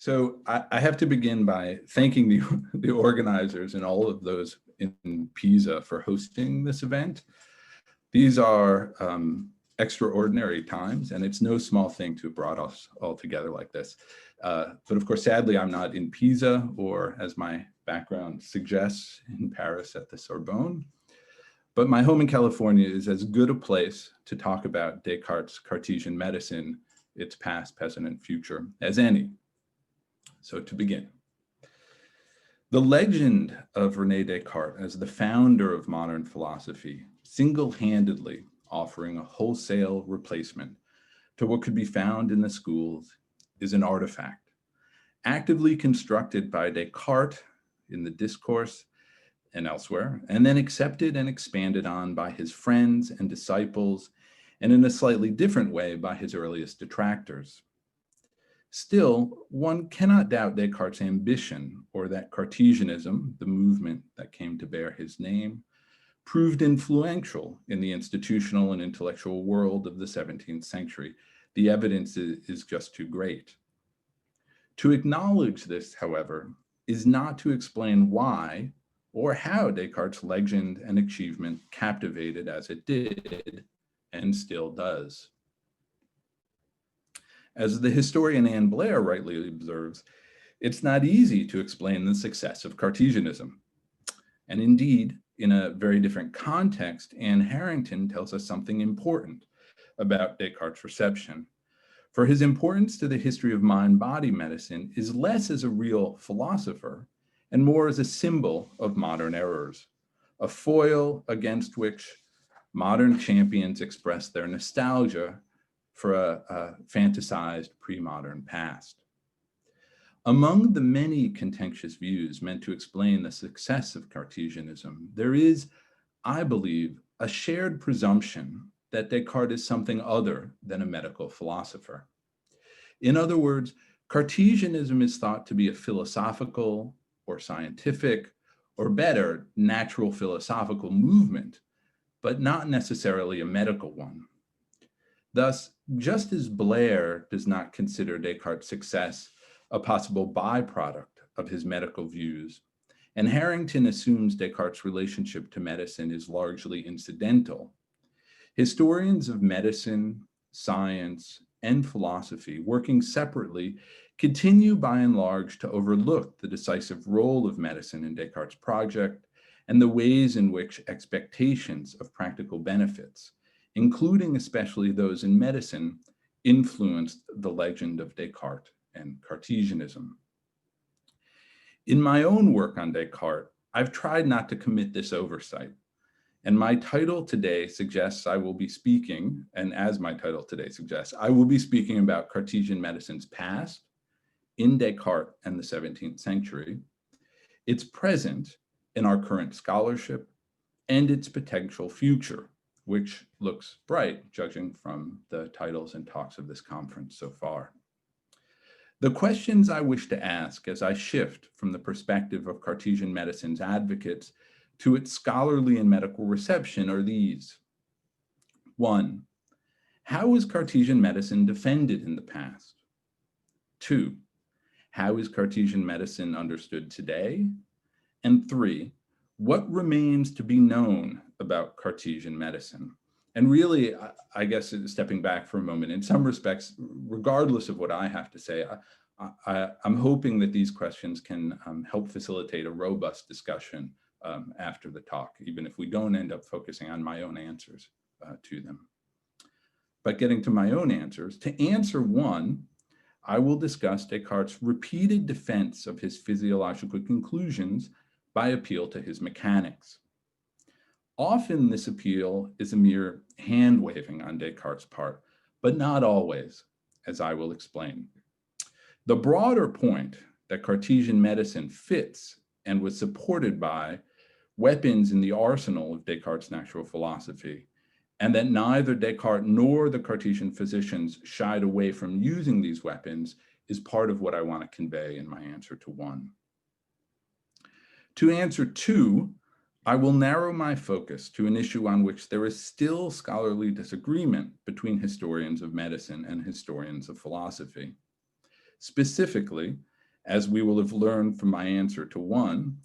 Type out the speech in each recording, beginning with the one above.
So I have to begin by thanking the organizers and all of those in Pisa for hosting this event. These are extraordinary times, and it's no small thing to have brought us all together like this. But of course, sadly, I'm not in Pisa, or as my background suggests, in Paris at the Sorbonne. But my home in California is as good a place to talk about Descartes' Cartesian medicine, its past, present, and future, as any. So to begin, the legend of René Descartes as the founder of modern philosophy, single-handedly offering a wholesale replacement to what could be found in the schools, is an artifact, actively constructed by Descartes in the discourse and elsewhere, and then accepted and expanded on by his friends and disciples, and in a slightly different way by his earliest detractors. Still, one cannot doubt Descartes' ambition, or that Cartesianism, the movement that came to bear his name, proved influential in the institutional and intellectual world of the 17th century. The evidence is just too great. To acknowledge this, however, is not to explain why or how Descartes' legend and achievement captivated as it did and still does. As the historian Anne Blair rightly observes, it's not easy to explain the success of Cartesianism. And indeed, in a very different context, Anne Harrington tells us something important about Descartes' reception. For his importance to the history of mind-body medicine is less as a real philosopher and more as a symbol of modern errors, a foil against which modern champions express their nostalgia for a fantasized pre-modern past. Among the many contentious views meant to explain the success of Cartesianism, there is, I believe, a shared presumption that Descartes is something other than a medical philosopher. In other words, Cartesianism is thought to be a philosophical or scientific, or better, natural philosophical movement, but not necessarily a medical one. Thus, just as Blair does not consider Descartes' success a possible byproduct of his medical views, and Harrington assumes Descartes' relationship to medicine is largely incidental, historians of medicine, science, and philosophy, working separately, continue by and large to overlook the decisive role of medicine in Descartes' project and the ways in which expectations of practical benefits, including especially those in medicine, influenced the legend of Descartes and Cartesianism. In my own work on Descartes, I've tried not to commit this oversight, and my title today suggests I will be speaking, and as my title today suggests, I will be speaking about Cartesian medicine's past in Descartes and the 17th century, its present in our current scholarship, and its potential future, which looks bright, judging from the titles and talks of this conference so far. The questions I wish to ask as I shift from the perspective of Cartesian medicine's advocates to its scholarly and medical reception are these. 1, how is Cartesian medicine defended in the past? 2, how is Cartesian medicine understood today? And 3, what remains to be known about Cartesian medicine? And really, I guess stepping back for a moment, in some respects, regardless of what I have to say, I'm hoping that these questions can help facilitate a robust discussion after the talk, even if we don't end up focusing on my own answers to them. But getting to my own answers, to answer 1, I will discuss Descartes' repeated defense of his physiological conclusions by appeal to his mechanics. Often this appeal is a mere hand-waving on Descartes' part, but not always, as I will explain. The broader point that Cartesian medicine fits and was supported by weapons in the arsenal of Descartes' natural philosophy, and that neither Descartes nor the Cartesian physicians shied away from using these weapons is part of what I want to convey in my answer to 1. To answer 2, I will narrow my focus to an issue on which there is still scholarly disagreement between historians of medicine and historians of philosophy. Specifically, As we will have learned from my answer to 1,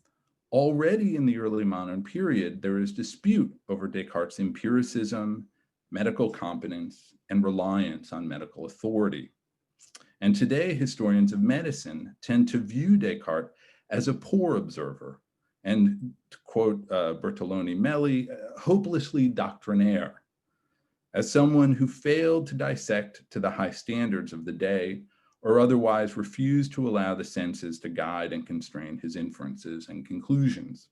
already in the early modern period, there is dispute over Descartes' empiricism, medical competence, and reliance on medical authority. And today, historians of medicine tend to view Descartes as a poor observer, and to quote Bartholin Melli, hopelessly doctrinaire, as someone who failed to dissect to the high standards of the day, or otherwise refused to allow the senses to guide and constrain his inferences and conclusions.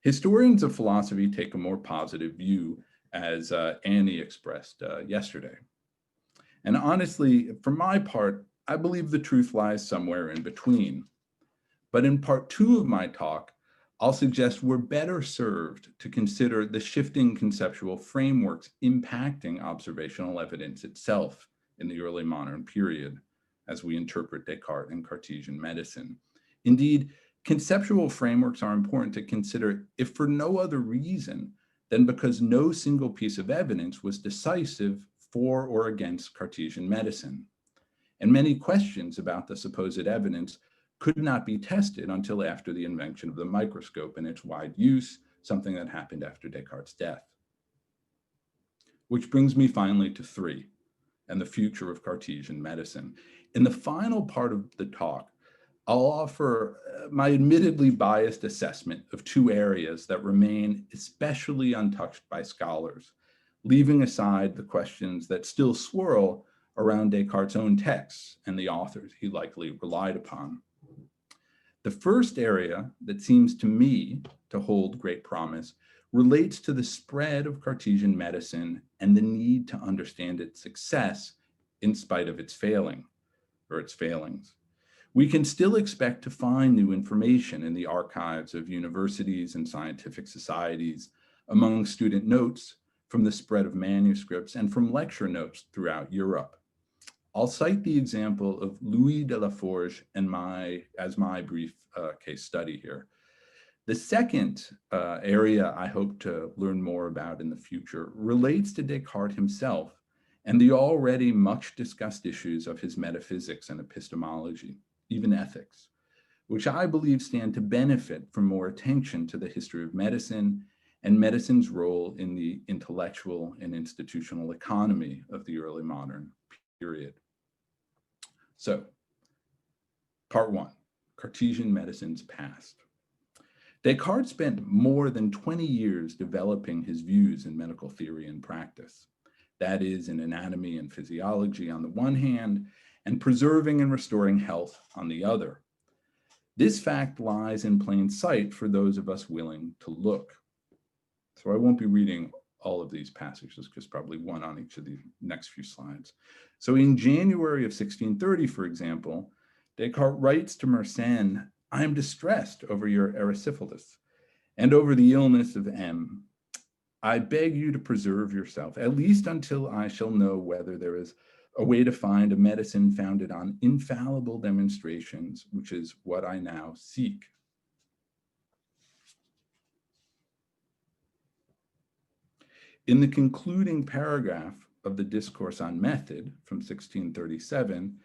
Historians of philosophy take a more positive view, as Annie expressed yesterday. And honestly, for my part, I believe the truth lies somewhere in between. But in part 2 of my talk, I'll suggest we're better served to consider the shifting conceptual frameworks impacting observational evidence itself in the early modern period, as we interpret Descartes and Cartesian medicine. Indeed, conceptual frameworks are important to consider, if for no other reason than because no single piece of evidence was decisive for or against Cartesian medicine. And many questions about the supposed evidence could not be tested until after the invention of the microscope and its wide use, something that happened after Descartes' death. Which brings me finally to 3, and the future of Cartesian medicine. In the final part of the talk, I'll offer my admittedly biased assessment of 2 areas that remain especially untouched by scholars, leaving aside the questions that still swirl around Descartes' own texts and the authors he likely relied upon. The first area that seems to me to hold great promise relates to the spread of Cartesian medicine and the need to understand its success in spite of its failings. We can still expect to find new information in the archives of universities and scientific societies, among student notes, from the spread of manuscripts, and from lecture notes throughout Europe. I'll cite the example of Louis de la Forge as my brief case study here. The second area I hope to learn more about in the future relates to Descartes himself and the already much discussed issues of his metaphysics and epistemology, even ethics, which I believe stand to benefit from more attention to the history of medicine and medicine's role in the intellectual and institutional economy of the early modern period. So, part 1, Cartesian medicine's past. Descartes spent more than 20 years developing his views in medical theory and practice. That is, in anatomy and physiology on the one hand, and preserving and restoring health on the other. This fact lies in plain sight for those of us willing to look. So I won't be reading all of these passages, because probably one on each of the next few slides. So in January of 1630, for example, Descartes writes to Mersenne, "I am distressed over your erysipelas and over the illness of M. I beg you to preserve yourself, at least until I shall know whether there is a way to find a medicine founded on infallible demonstrations, which is what I now seek." In the concluding paragraph of the Discourse on Method from 1637,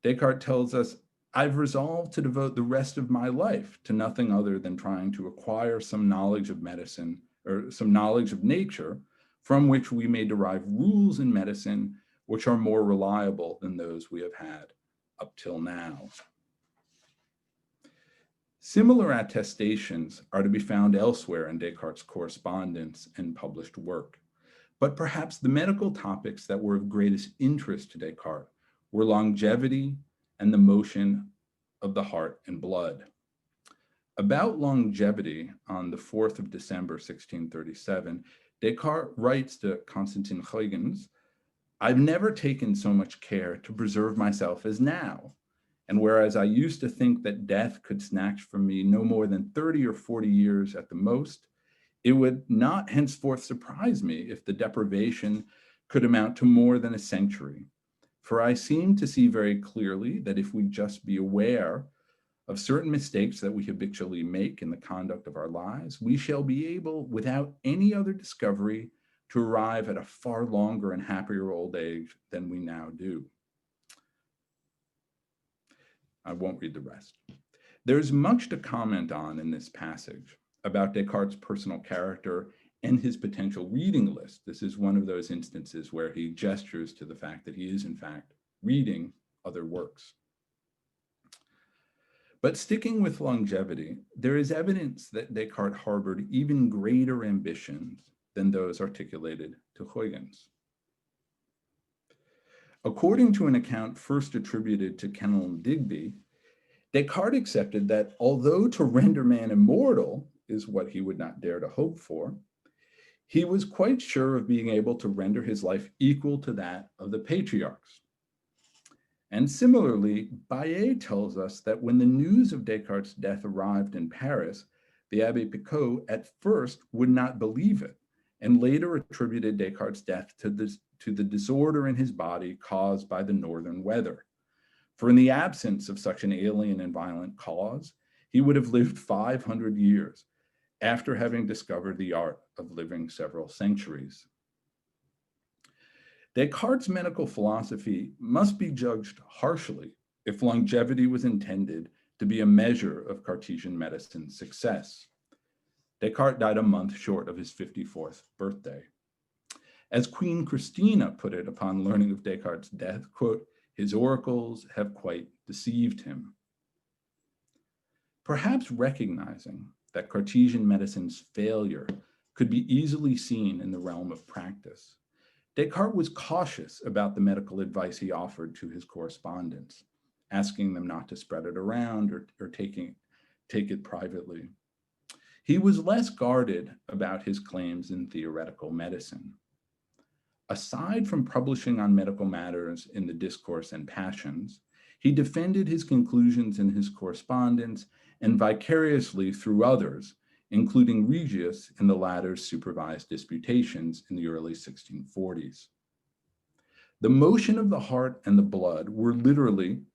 Descartes tells us, "I've resolved to devote the rest of my life to nothing other than trying to acquire some knowledge of medicine or some knowledge of nature from which we may derive rules in medicine which are more reliable than those we have had up till now." Similar attestations are to be found elsewhere in Descartes' correspondence and published work. But perhaps the medical topics that were of greatest interest to Descartes were longevity and the motion of the heart and blood. About longevity, on the 4th of December, 1637, Descartes writes to Constantijn Huygens, "I've never taken so much care to preserve myself as now. And whereas I used to think that death could snatch from me no more than 30 or 40 years at the most, it would not henceforth surprise me if the deprivation could amount to more than a century. For I seem to see very clearly that if we just be aware of certain mistakes that we habitually make in the conduct of our lives, we shall be able, without any other discovery, to arrive at a far longer and happier old age than we now do." I won't read the rest. There's much to comment on in this passage about Descartes' personal character and his potential reading list. This is one of those instances where he gestures to the fact that he is, in fact, reading other works. But sticking with longevity, there is evidence that Descartes harbored even greater ambitions than those articulated to Huygens. According to an account first attributed to Kenelm Digby, Descartes accepted that although to render man immortal is what he would not dare to hope for, he was quite sure of being able to render his life equal to that of the patriarchs. And similarly, Baillet tells us that when the news of Descartes' death arrived in Paris, the Abbé Picot at first would not believe it, and later attributed Descartes' death to the disorder in his body caused by the northern weather. For in the absence of such an alien and violent cause, he would have lived 500 years after having discovered the art of living several centuries. Descartes' medical philosophy must be judged harshly if longevity was intended to be a measure of Cartesian medicine's success. Descartes died a month short of his 54th birthday. As Queen Christina put it upon learning of Descartes' death, quote, "His oracles have quite deceived him." Perhaps recognizing that Cartesian medicine's failure could be easily seen in the realm of practice, Descartes was cautious about the medical advice he offered to his correspondents, asking them not to spread it around or take it privately. He was less guarded about his claims in theoretical medicine. Aside from publishing on medical matters in the Discourse and Passions, he defended his conclusions in his correspondence and vicariously through others, including Regius in the latter's supervised disputations in the early 1640s. The motion of the heart and the blood were literally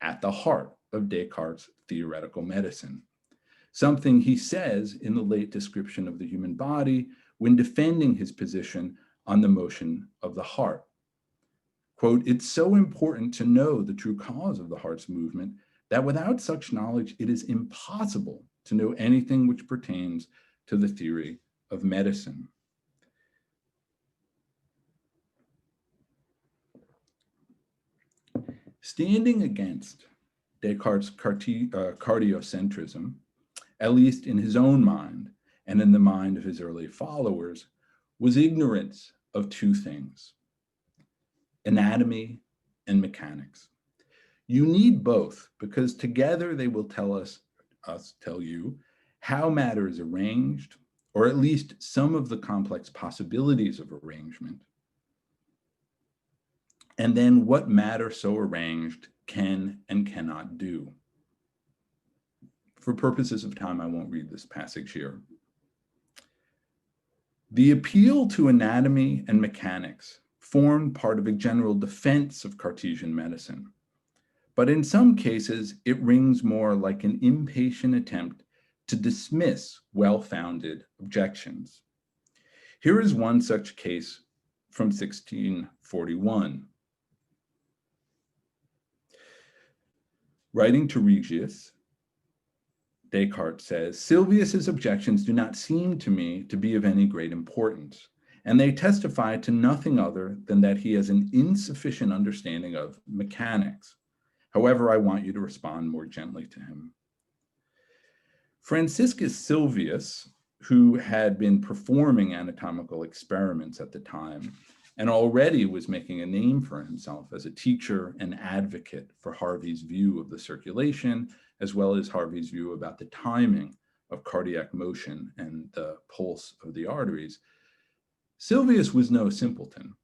at the heart of Descartes' theoretical medicine, something he says in the late description of the human body when defending his position on the motion of the heart. Quote, "It's so important to know the true cause of the heart's movement that without such knowledge, it is impossible to know anything which pertains to the theory of medicine." Standing against Descartes' cardiocentrism, at least in his own mind and in the mind of his early followers, was ignorance of two things: anatomy and mechanics. You need both because together they will tell you how matter is arranged, or at least some of the complex possibilities of arrangement, and then what matter so arranged can and cannot do. For purposes of time, I won't read this passage here. The appeal to anatomy and mechanics formed part of a general defense of Cartesian medicine, but in some cases, it rings more like an impatient attempt to dismiss well-founded objections. Here is one such case from 1641. Writing to Regius, Descartes says, "Sylvius's objections do not seem to me to be of any great importance, and they testify to nothing other than that he has an insufficient understanding of mechanics. However, I want you to respond more gently to him." Franciscus Sylvius, who had been performing anatomical experiments at the time and already was making a name for himself as a teacher and advocate for Harvey's view of the circulation, as well as Harvey's view about the timing of cardiac motion and the pulse of the arteries, Sylvius was no simpleton.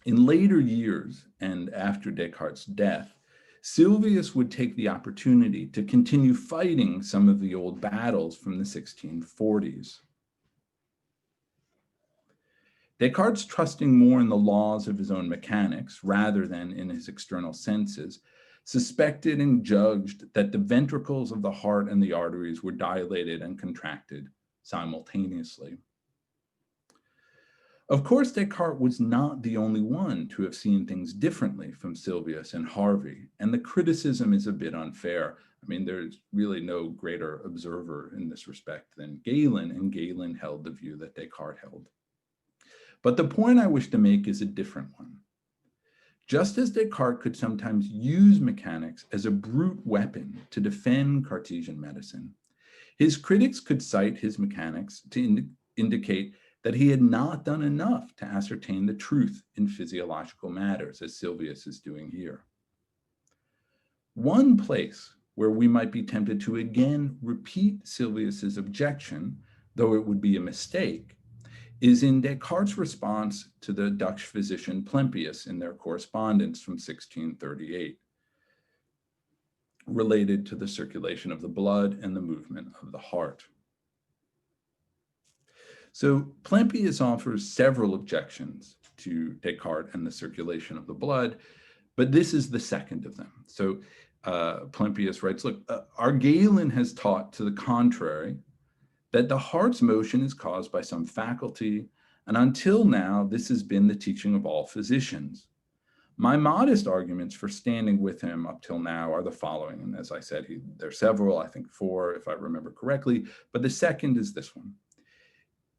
In later years and after Descartes' death, Sylvius would take the opportunity to continue fighting some of the old battles from the 1640s. Descartes, trusting more in the laws of his own mechanics rather than in his external senses, suspected and judged that the ventricles of the heart and the arteries were dilated and contracted simultaneously. Of course, Descartes was not the only one to have seen things differently from Sylvius and Harvey, and the criticism is a bit unfair. I mean, there's really no greater observer in this respect than Galen, and Galen held the view that Descartes held. But the point I wish to make is a different one. Just as Descartes could sometimes use mechanics as a brute weapon to defend Cartesian medicine, his critics could cite his mechanics to indicate that he had not done enough to ascertain the truth in physiological matters, as Sylvius is doing here. One place where we might be tempted to again repeat Sylvius's objection, though it would be a mistake, is in Descartes' response to the Dutch physician Plempius in their correspondence from 1638, related to the circulation of the blood and the movement of the heart. So Plempius offers several objections to Descartes and the circulation of the blood, but this is the second of them. So Plempius writes, look, our Galen has taught to the contrary, that the heart's motion is caused by some faculty, and until now, this has been the teaching of all physicians. My modest arguments for standing with him up till now are the following, and as I said, there are several, I think 4, if I remember correctly, but the second is this one.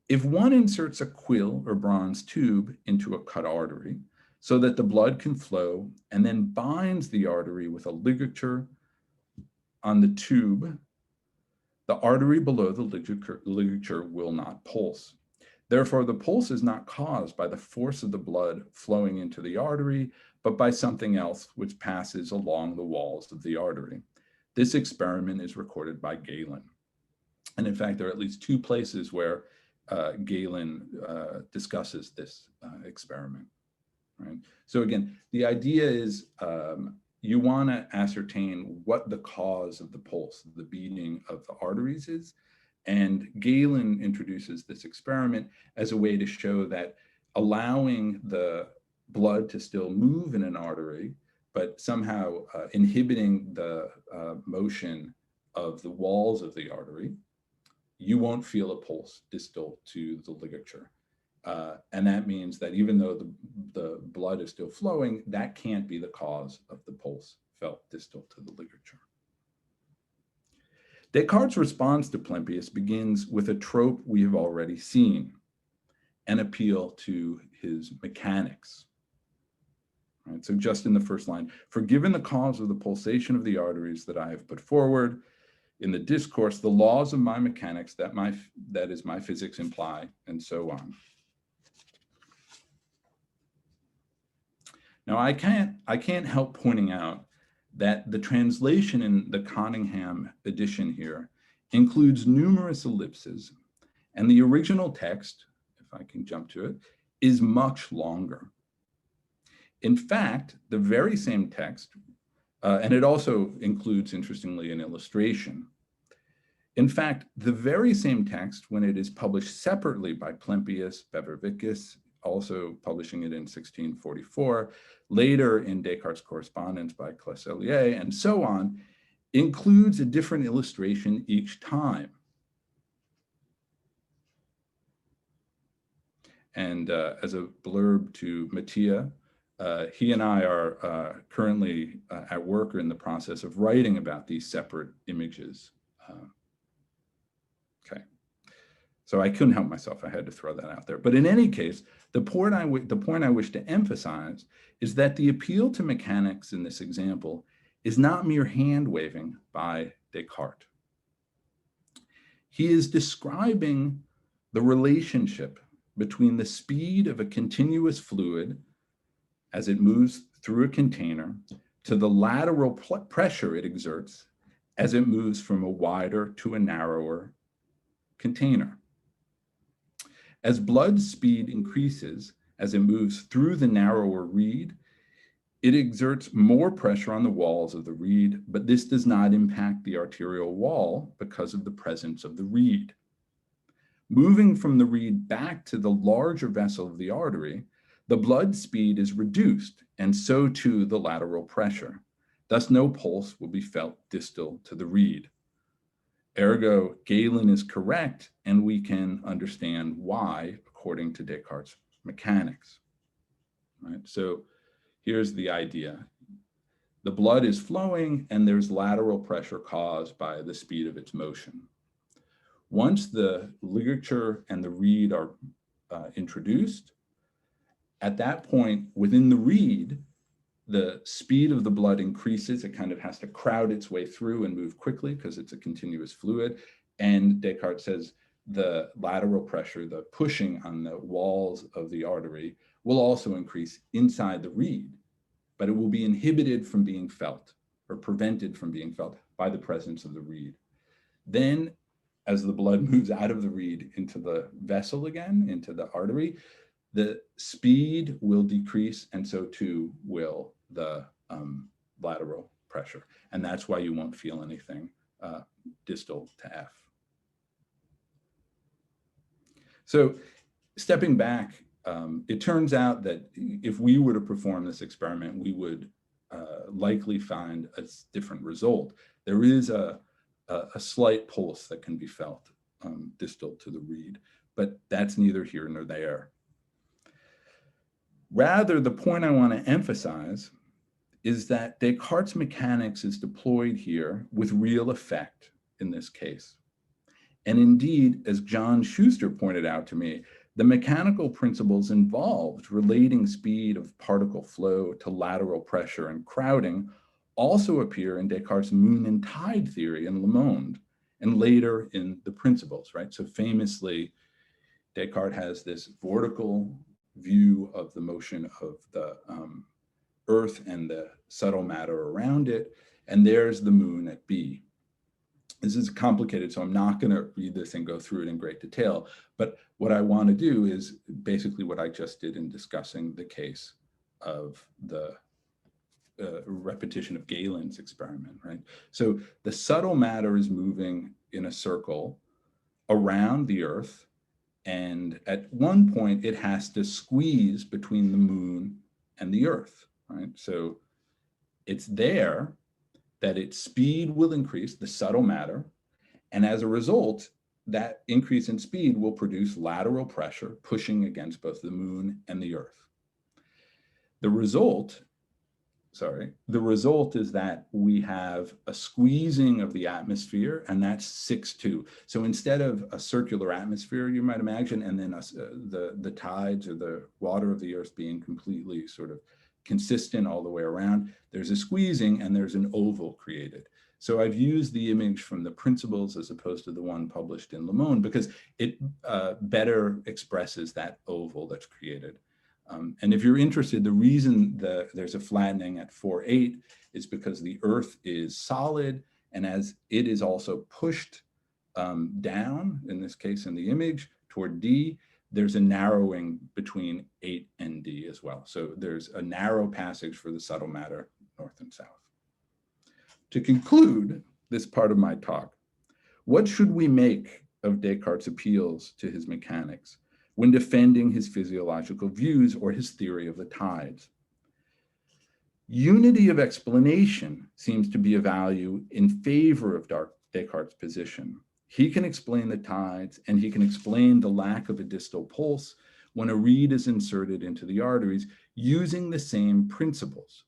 If one inserts a quill or bronze tube into a cut artery so that the blood can flow and then binds the artery with a ligature on the tube, the artery below the ligature will not pulse. Therefore, the pulse is not caused by the force of the blood flowing into the artery, but by something else which passes along the walls of the artery. This experiment is recorded by Galen. And in fact, there are at least 2 places where Galen discusses this experiment. Right? So again, the idea is you want to ascertain what the cause of the pulse, the beating of the arteries is. And Galen introduces this experiment as a way to show that allowing the blood to still move in an artery, but somehow inhibiting the motion of the walls of the artery, you won't feel a pulse distal to the ligature. And that means that even though the blood is still flowing, that can't be the cause of the pulse felt distal to the ligature. Descartes' response to Plempius begins with a trope we have already seen, an appeal to his mechanics. Right, so just in the first line, for given the cause of the pulsation of the arteries that I have put forward in the discourse, the laws of my mechanics that is my physics imply, and so on. Now I can't help pointing out that the translation in the Conningham edition here includes numerous ellipses, and the original text, if I can jump to it, is much longer. In fact, the very same text, and it also includes, interestingly, an illustration. In fact, the very same text, when it is published separately by Plempius, Bevervikis, also publishing it in 1644, later in Descartes' correspondence by Clesselier, and so on, includes a different illustration each time. And as a blurb to Mattia, he and I are currently at work or in the process of writing about these separate images. Okay. So I couldn't help myself. I had to throw that out there. But in any case, the point I wish to emphasize is that the appeal to mechanics in this example is not mere hand-waving by Descartes. He is describing the relationship between the speed of a continuous fluid as it moves through a container to the lateral pressure it exerts as it moves from a wider to a narrower container. As blood speed increases as it moves through the narrower reed, it exerts more pressure on the walls of the reed, but this does not impact the arterial wall because of the presence of the reed. Moving from the reed back to the larger vessel of the artery, the blood speed is reduced, and so too the lateral pressure. Thus, no pulse will be felt distal to the reed. Ergo, Galen is correct, and we can understand why, according to Descartes' mechanics, right? So here's the idea. The blood is flowing and there's lateral pressure caused by the speed of its motion. Once the ligature and the reed are introduced, at that point within the reed, the speed of the blood increases. It kind of has to crowd its way through and move quickly because it's a continuous fluid. And Descartes says the lateral pressure, the pushing on the walls of the artery, will also increase inside the reed, but it will be inhibited from being felt or prevented from being felt by the presence of the reed. Then, as the blood moves out of the reed into the vessel again, into the artery, the speed will decrease, and so too will the lateral pressure. And that's why you won't feel anything distal to F. So stepping back, it turns out that if we were to perform this experiment, we would likely find a different result. There is a slight pulse that can be felt distal to the reed, but that's neither here nor there. Rather, the point I want to emphasize is that Descartes' mechanics is deployed here with real effect in this case. And indeed, as John Schuster pointed out to me, the mechanical principles involved relating speed of particle flow to lateral pressure and crowding also appear in Descartes' moon and tide theory in Le Monde, and later in the principles, right? So famously, Descartes has this vertical view of the motion of the Earth and the subtle matter around it, and there's the moon at B. This is complicated, so I'm not going to read this and go through it in great detail, but what I want to do is basically what I just did in discussing the case of the repetition of Galen's experiment, right? So the subtle matter is moving in a circle around the Earth, and at one point it has to squeeze between the moon and the Earth, right? So it's there that its speed will increase, the subtle matter, and as a result, that increase in speed will produce lateral pressure pushing against both the moon and the Earth. The result is that we have a squeezing of the atmosphere, and that's 6-2. So instead of a circular atmosphere, you might imagine, and then the tides or the water of the Earth being completely sort of consistent all the way around, there's a squeezing and there's an oval created. So I've used the image from the principles as opposed to the one published in Le Monde because it better expresses that oval that's created. And if you're interested, the reason there's a flattening at 4,8 is because the Earth is solid, and as it is also pushed down, in this case in the image, toward D, there's a narrowing between 8 and D as well. So there's a narrow passage for the subtle matter, north and south. To conclude this part of my talk, what should we make of Descartes' appeals to his mechanics when defending his physiological views or his theory of the tides? Unity of explanation seems to be a value in favor of Descartes' position. He can explain the tides, and he can explain the lack of a distal pulse when a reed is inserted into the arteries using the same principles.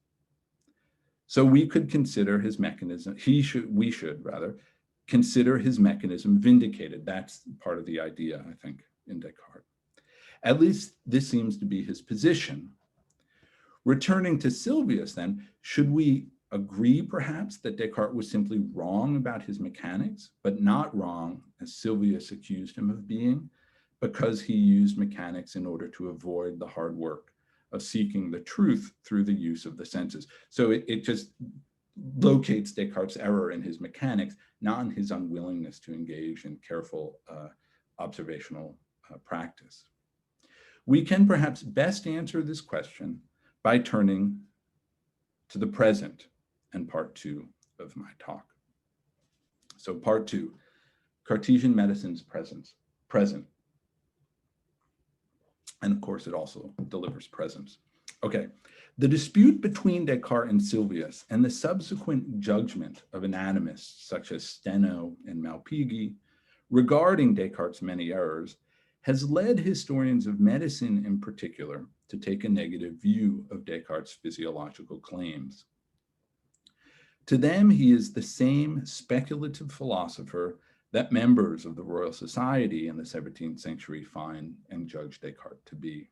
So we could consider his mechanism, we should rather, consider his mechanism vindicated. That's part of the idea, I think, in Descartes. At least this seems to be his position. Returning to Sylvius then, should we agree perhaps that Descartes was simply wrong about his mechanics, but not wrong as Sylvius accused him of being, because he used mechanics in order to avoid the hard work of seeking the truth through the use of the senses? So it just locates Descartes' error in his mechanics, not in his unwillingness to engage in careful observational practice. We can perhaps best answer this question by turning to the present and part 2 of my talk. So part 2, Cartesian medicine's present. And of course, it also delivers presence. Okay, the dispute between Descartes and Sylvius and the subsequent judgment of anatomists such as Steno and Malpighi regarding Descartes' many errors has led historians of medicine in particular to take a negative view of Descartes' physiological claims. To them, he is the same speculative philosopher that members of the Royal Society in the 17th century find and judge Descartes to be.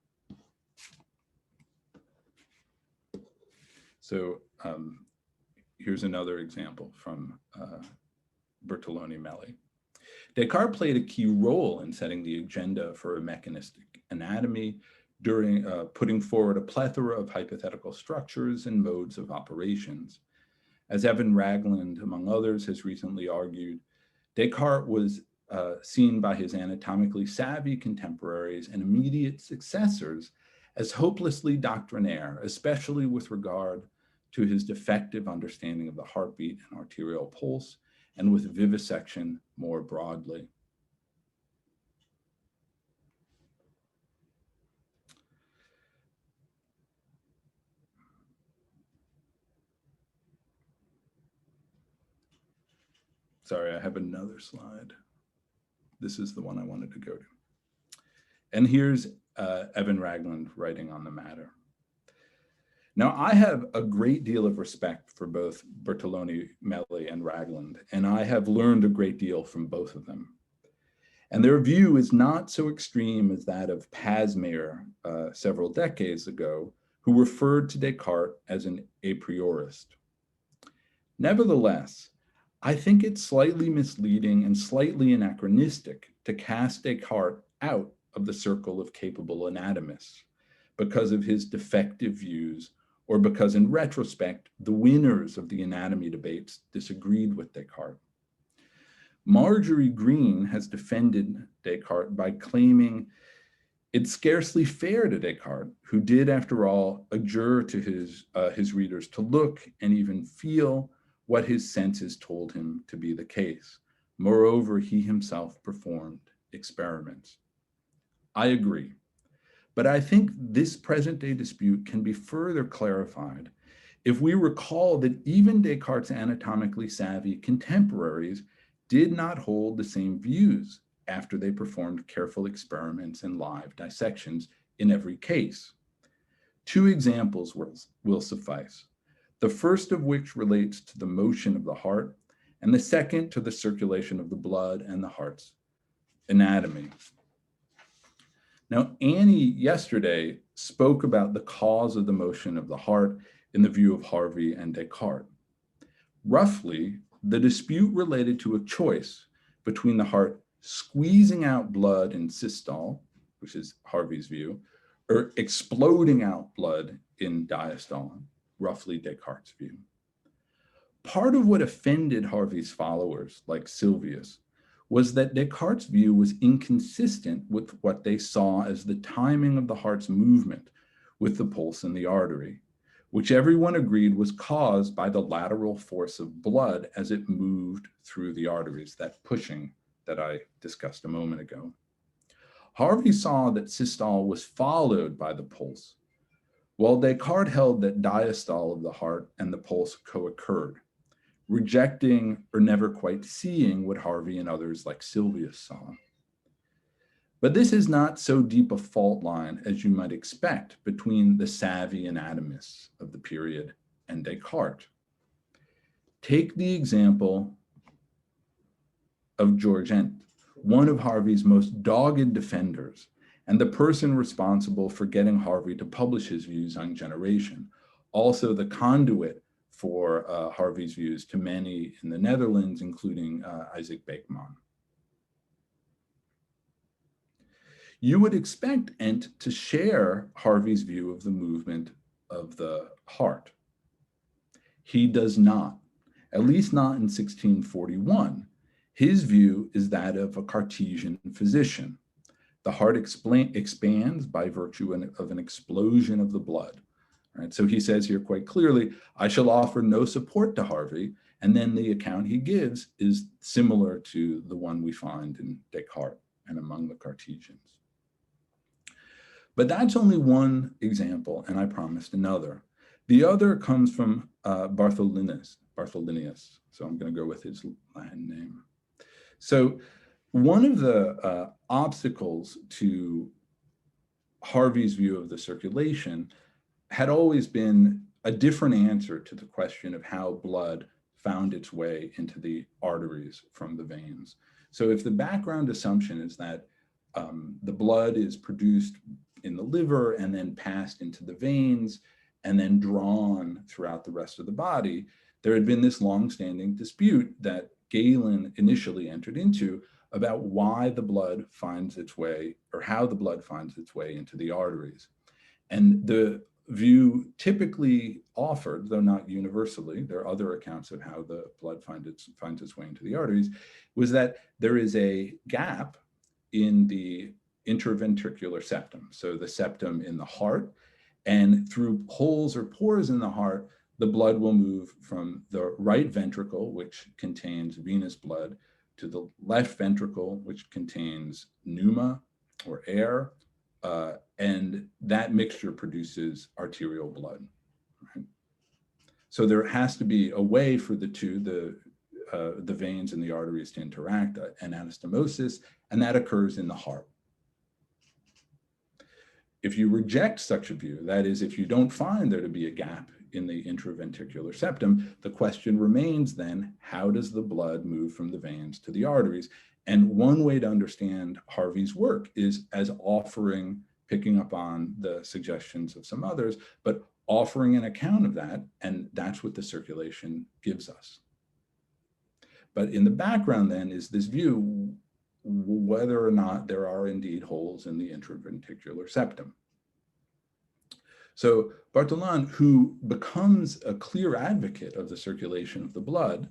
So here's another example from Bartholin. Descartes played a key role in setting the agenda for a mechanistic anatomy during putting forward a plethora of hypothetical structures and modes of operations. As Evan Ragland, among others, has recently argued, Descartes was seen by his anatomically savvy contemporaries and immediate successors as hopelessly doctrinaire, especially with regard to his defective understanding of the heartbeat and arterial pulse, and with vivisection more broadly. Sorry, I have another slide. This is the one I wanted to go to. And here's Evan Ragland writing on the matter. Now, I have a great deal of respect for both Bartholin and Ragland, and I have learned a great deal from both of them. And their view is not so extreme as that of Pasmere several decades ago, who referred to Descartes as an a priorist. Nevertheless, I think it's slightly misleading and slightly anachronistic to cast Descartes out of the circle of capable anatomists because of his defective views, or because in retrospect, the winners of the anatomy debates disagreed with Descartes. Marjorie Green has defended Descartes by claiming it's scarcely fair to Descartes, who did, after all, adjure to his readers to look and even feel what his senses told him to be the case. Moreover, he himself performed experiments. I agree, but I think this present-day dispute can be further clarified if we recall that even Descartes' anatomically savvy contemporaries did not hold the same views after they performed careful experiments and live dissections in every case. Two examples will suffice. The first of which relates to the motion of the heart, and the second to the circulation of the blood and the heart's anatomy. Now, Annie yesterday spoke about the cause of the motion of the heart in the view of Harvey and Descartes. Roughly, the dispute related to a choice between the heart squeezing out blood in systole, which is Harvey's view, or exploding out blood in diastole, roughly Descartes' view. Part of what offended Harvey's followers, like Sylvius, was that Descartes' view was inconsistent with what they saw as the timing of the heart's movement with the pulse and the artery, which everyone agreed was caused by the lateral force of blood as it moved through the arteries, that pushing that I discussed a moment ago. Harvey saw that systole was followed by the pulse, while Descartes held that diastole of the heart and the pulse co-occurred, rejecting or never quite seeing what Harvey and others like Sylvius saw. But this is not so deep a fault line as you might expect between the savvy anatomists of the period and Descartes. Take the example of George Ent, one of Harvey's most dogged defenders, and the person responsible for getting Harvey to publish his views on generation, also the conduit for Harvey's views to many in the Netherlands, including Isaac Beekman. You would expect Ent to share Harvey's view of the movement of the heart. He does not, at least not in 1641. His view is that of a Cartesian physician. The heart expands by virtue of an explosion of the blood. Right? So he says here quite clearly, I shall offer no support to Harvey, and then the account he gives is similar to the one we find in Descartes and among the Cartesians. But that's only one example, and I promised another. The other comes from Bartholinius, so I'm going to go with his Latin name. So one of the obstacles to Harvey's view of the circulation had always been a different answer to the question of how blood found its way into the arteries from the veins. So if the background assumption is that the blood is produced in the liver and then passed into the veins and then drawn throughout the rest of the body, there had been this long-standing dispute that Galen initially entered into about why the blood finds its way, or how the blood finds its way into the arteries. And the view typically offered, though not universally, there are other accounts of how the blood finds its way into the arteries, was that there is a gap in the interventricular septum, so the septum in the heart, and through holes or pores in the heart, the blood will move from the right ventricle, which contains venous blood, to the left ventricle, which contains pneuma or air, and that mixture produces arterial blood. Right? So there has to be a way for the two, the veins and the arteries to interact, an anastomosis, and that occurs in the heart. If you reject such a view, that is, if you don't find there to be a gap in the intraventricular septum, the question remains then, how does the blood move from the veins to the arteries? And one way to understand Harvey's work is as offering, picking up on the suggestions of some others, but offering an account of that, and that's what the circulation gives us. But in the background then is this view whether or not there are indeed holes in the intraventricular septum. So Bartholin, who becomes a clear advocate of the circulation of the blood,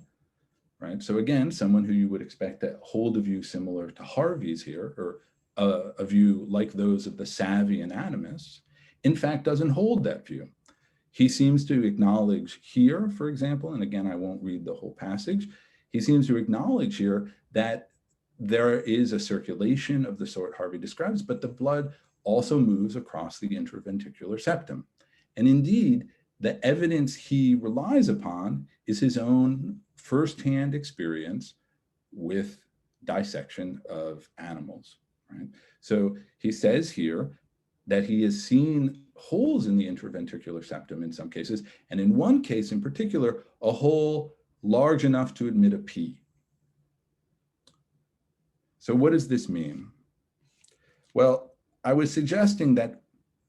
right? So again, someone who you would expect to hold a view similar to Harvey's here, or a view like those of the savvy anatomists, in fact doesn't hold that view. He seems to acknowledge here, for example, and again, I won't read the whole passage, he seems to acknowledge here that there is a circulation of the sort Harvey describes, but the blood also moves across the intraventricular septum. And indeed, the evidence he relies upon is his own firsthand experience with dissection of animals, right? So he says here that he has seen holes in the intraventricular septum in some cases, and in one case in particular, a hole large enough to admit a pea. So what does this mean? Well, I was suggesting that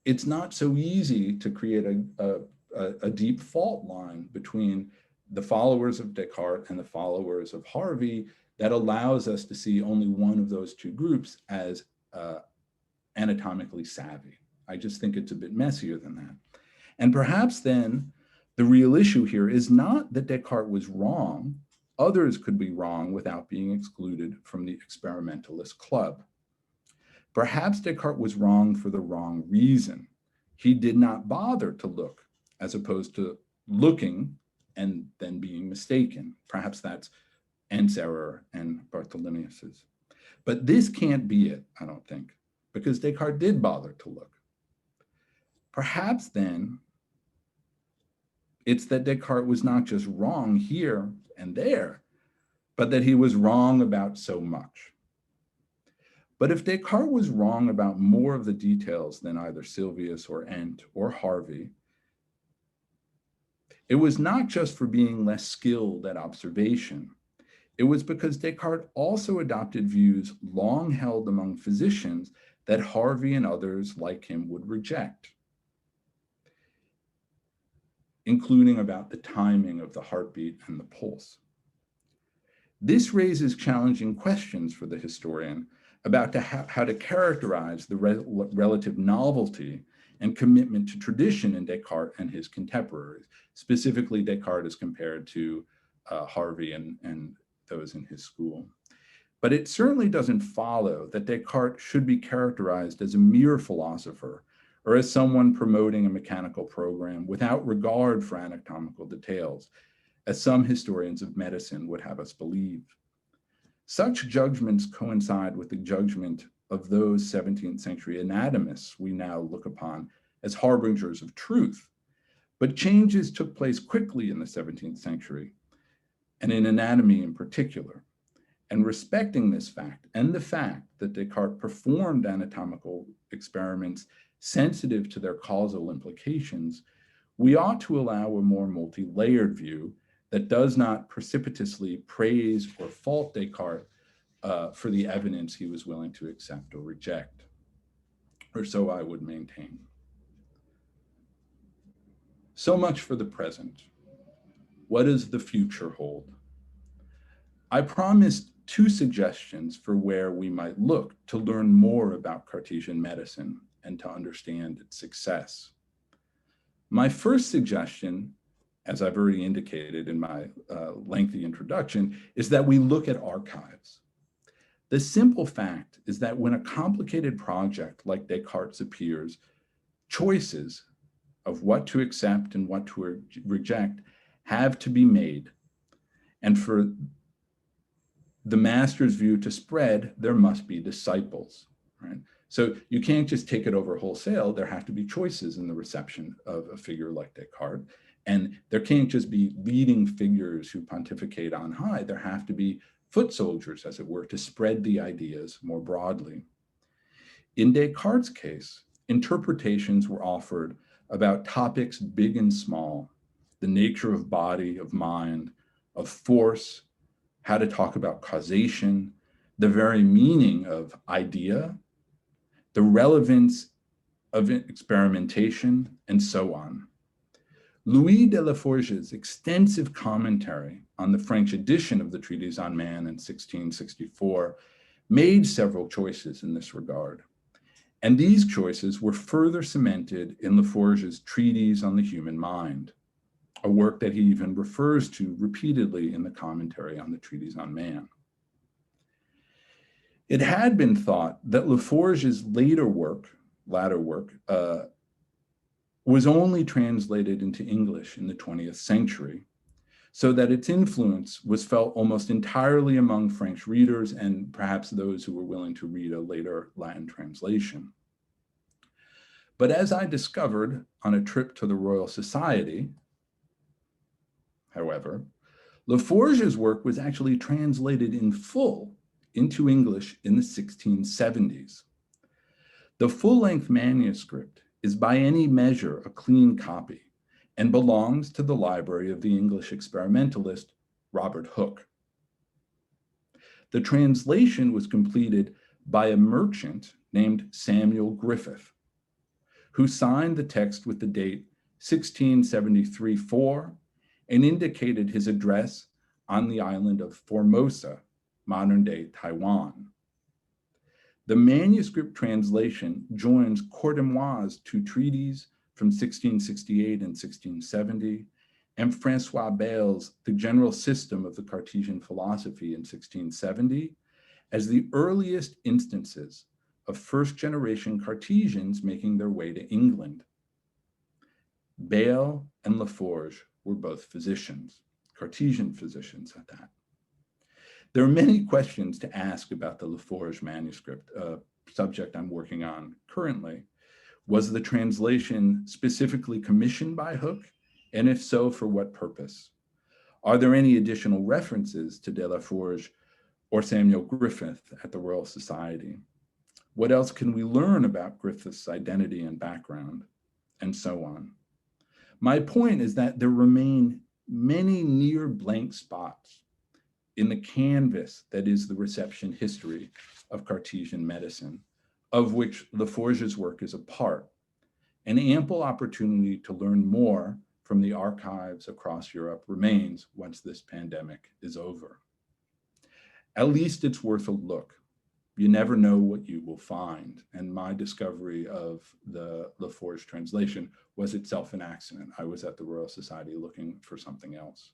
it's not so easy to create a deep fault line between the followers of Descartes and the followers of Harvey that allows us to see only one of those two groups as anatomically savvy. I just think it's a bit messier than that. And perhaps then the real issue here is not that Descartes was wrong. Others could be wrong without being excluded from the experimentalist club. Perhaps Descartes was wrong for the wrong reason. He did not bother to look, as opposed to looking and then being mistaken. Perhaps that's Ent's error and Bartholinius's. But this can't be it, I don't think, because Descartes did bother to look. Perhaps then it's that Descartes was not just wrong here and there, but that he was wrong about so much. But if Descartes was wrong about more of the details than either Sylvius or Ent or Harvey, it was not just for being less skilled at observation. It was because Descartes also adopted views long held among physicians that Harvey and others like him would reject, including about the timing of the heartbeat and the pulse. This raises challenging questions for the historian about how to characterize the relative novelty and commitment to tradition in Descartes and his contemporaries, specifically Descartes as compared to Harvey and those in his school. But it certainly doesn't follow that Descartes should be characterized as a mere philosopher or as someone promoting a mechanical program without regard for anatomical details, as some historians of medicine would have us believe. Such judgments coincide with the judgment of those 17th century anatomists we now look upon as harbingers of truth. But changes took place quickly in the 17th century, and in anatomy in particular. And respecting this fact and the fact that Descartes performed anatomical experiments sensitive to their causal implications, we ought to allow a more multi-layered view that does not precipitously praise or fault Descartes for the evidence he was willing to accept or reject, or so I would maintain. So much for the present. What does the future hold? I promised 2 suggestions for where we might look to learn more about Cartesian medicine and to understand its success. My first suggestion, as I've already indicated in my lengthy introduction, is that we look at archives. The simple fact is that when a complicated project like Descartes appears, choices of what to accept and what to reject have to be made. And for the master's view to spread, there must be disciples, right? So you can't just take it over wholesale. There have to be choices in the reception of a figure like Descartes. And there can't just be leading figures who pontificate on high. There have to be foot soldiers, as it were, to spread the ideas more broadly. In Descartes' case, interpretations were offered about topics big and small, the nature of body, of mind, of force, how to talk about causation, the very meaning of idea, the relevance of experimentation, and so on. Louis de Laforge's extensive commentary on the French edition of the Treatise on Man in 1664 made several choices in this regard. And these choices were further cemented in Laforge's Treatise on the Human Mind, a work that he even refers to repeatedly in the commentary on the Treatise on Man. It had been thought that Laforge's latter work, was only translated into English in the 20th century, so that its influence was felt almost entirely among French readers and perhaps those who were willing to read a later Latin translation. But as I discovered on a trip to the Royal Society, however, Laforge's work was actually translated in full into English in the 1670s. The full-length manuscript is by any measure a clean copy and belongs to the library of the English experimentalist Robert Hooke. The translation was completed by a merchant named Samuel Griffith, who signed the text with the date 1673-4 and indicated his address on the island of Formosa, modern-day Taiwan. The manuscript translation joins Cordemois's 2 treatises from 1668 and 1670, and Francois Bale's The General System of the Cartesian Philosophy in 1670, as the earliest instances of first-generation Cartesians making their way to England. Bale and Laforge were both physicians, Cartesian physicians at that. There are many questions to ask about the Laforge manuscript, a subject I'm working on currently. Was the translation specifically commissioned by Hooke? And if so, for what purpose? Are there any additional references to de Laforge or Samuel Griffith at the Royal Society? What else can we learn about Griffith's identity and background? And so on. My point is that there remain many near blank spots in the canvas that is the reception history of Cartesian medicine, of which Laforge's work is a part, and ample opportunity to learn more from the archives across Europe remains once this pandemic is over. At least it's worth a look. You never know what you will find, and my discovery of the Laforge translation was itself an accident. I was at the Royal Society looking for something else.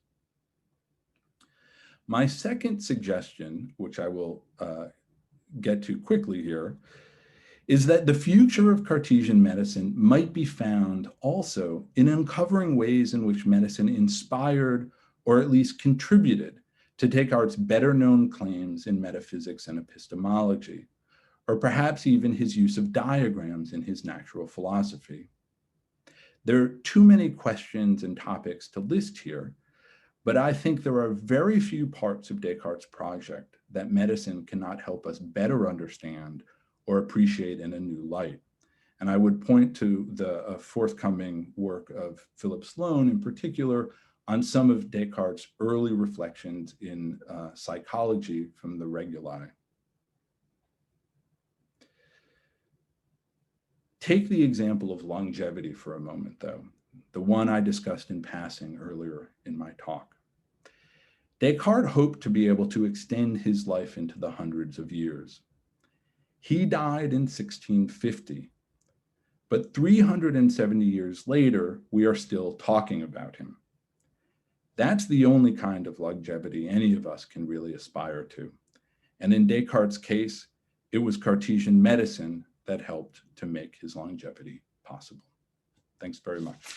My second suggestion, which I will get to quickly here, is that the future of Cartesian medicine might be found also in uncovering ways in which medicine inspired or at least contributed to Descartes' better known claims in metaphysics and epistemology, or perhaps even his use of diagrams in his natural philosophy. There are too many questions and topics to list here, but I think there are very few parts of Descartes' project that medicine cannot help us better understand or appreciate in a new light. And I would point to the forthcoming work of Philip Sloan in particular on some of Descartes' early reflections in psychology from the Reguli. Take the example of longevity for a moment, though, the one I discussed in passing earlier in my talk. Descartes hoped to be able to extend his life into the hundreds of years. He died in 1650, but 370 years later, we are still talking about him. That's the only kind of longevity any of us can really aspire to. And in Descartes' case, it was Cartesian medicine that helped to make his longevity possible. Thanks very much.